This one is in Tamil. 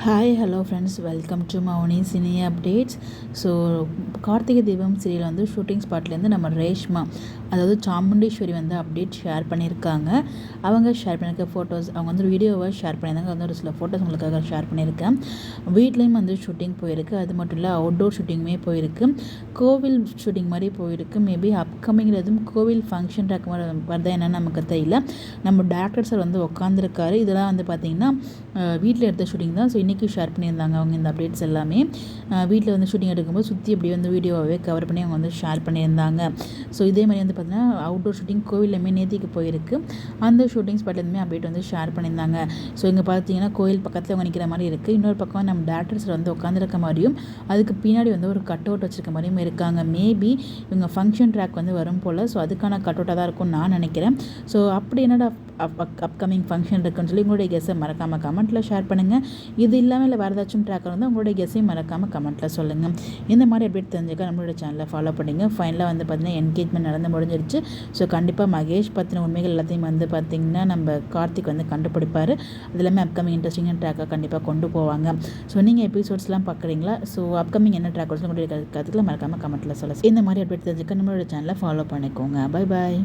Hi hello friends, welcome to Mouni cine updates. So Karthigai Deepam serial வந்து ஷூட்டிங் ஸ்பாட்லேருந்து நம்ம ரேஷ்மா, அதாவது சாமுண்டீஸ்வரி வந்து அப்டேட் ஷேர் பண்ணியிருக்காங்க. அவங்க ஷேர் பண்ணியிருக்க ஃபோட்டோஸ், அவங்க வந்து வீடியோவை ஷேர் பண்ணியிருந்தாங்க. வந்து ஒரு சில ஃபோட்டோஸ் உங்களுக்காக ஷேர் பண்ணியிருக்கேன். வீட்லேயும் வந்து ஷூட்டிங் போயிருக்கு. அது மட்டும் இல்லை, அவுட்டோர் ஷூட்டிங்குமே போயிருக்கு. கோவில் ஷூட்டிங் மாதிரி போயிருக்கு. மேபி அப்கமிங்கில் எதுவும் கோவில் ஃபங்க்ஷன் ட்ராக் மாதிரி வருதா என்னன்னு நமக்கு தெரியல. நம்ம டேரக்டர் சார் வந்து உட்காந்துருக்காரு. இதெல்லாம் வந்து பார்த்திங்கன்னா வீட்டில் எடுத்த ஷூட்டிங் தான். ஸோ இன்றைக்கி ஷேர் பண்ணியிருந்தாங்க அவங்க இந்த அப்டேட்ஸ் எல்லாமே. வீட்டில் வந்து ஷூட்டிங் எடுக்கும்போது சுற்றி அப்படியே வந்து வீடியோவே கவர் பண்ணி அவங்க வந்து ஷேர் பண்ணியிருந்தாங்க. ஸோ இதே மாதிரி வந்து பார்த்தீங்கன்னா அவுட்டோர் ஷூட்டிங் கோவிலுமே நேத்திக்கு போயிருக்கு. அந்த ஷூட்டிங் ஸ்பாட்லேருந்துமே அப்டேட் வந்து ஷேர் பண்ணியிருந்தாங்க. ஸோ இங்கே பார்த்தீங்கன்னா கோயில் பக்கத்தில் அவங்க நிற்கிற மாதிரி இருக்குது. இன்னொரு பக்கம் நம்ம டேரக்டர்ஸ் வந்து உட்காந்துருக்க மாதிரியும், அதுக்கு பின்னாடி வந்து ஒரு கட் அவுட் வச்சுருக்க மாதிரியும் இருக்காங்க. மேபி இவங்க ஃபங்க்ஷன் ட்ராக் வந்து வரும் போல். ஸோ அதுக்கான கட் அவுட்டாக தான் இருக்கும்னு நான் நினைக்கிறேன். ஸோ அப்படி என்னடா அப்கமிங் ஃபங்க்ஷன் இருக்குன்னு சொல்லி உங்களுடைய கெஸ்ஸை மறக்காமல் கமெண்ட்டில் ஷேர் பண்ணுங்கள். இது இல்லாமல் இல்லை வேறு ஏதாச்சும் ட்ராக் வந்து உங்களுடைய கெஸ்ஸையும் மறக்காமல் கமெண்ட்டில் சொல்லுங்கள். இந்த மாதிரி அப்டேட் தெரிஞ்சுக்க நம்மளோட சேனலை ஃபாலோ பண்ணிங்க. ஃபைனலாக வந்து பார்த்திங்கன்னா என்கேஜ்மெண்ட் நடந்து முடிஞ்சிருச்சு. ஸோ கண்டிப்பாக மகேஷ் பற்றின உண்மைகள் எல்லாத்தையும் வந்து பார்த்திங்கன்னா நம்ம கார்த்திக் வந்து கண்டுபிடிப்பார். அது எல்லாமே அப்கமிங் இன்ட்ரெஸ்டிங்கான ட்ராக்காக கண்டிப்பாக கொண்டு போவாங்க. ஸோ நீங்கள் எபிசோட்ஸ்லாம் பார்க்குறீங்களா? ஸோ அப்கமிங் என்ன ட்ராக் வச்சு உங்களுடைய கருத்துக்களை மறக்காமல் கமெண்ட்டில் சொல்லுங்கள். இந்த மாதிரி அப்டேட் தெரிஞ்சுக்க நம்மளோட சேனலை ஃபாலோ பண்ணிக்கோங்க. Bye bye.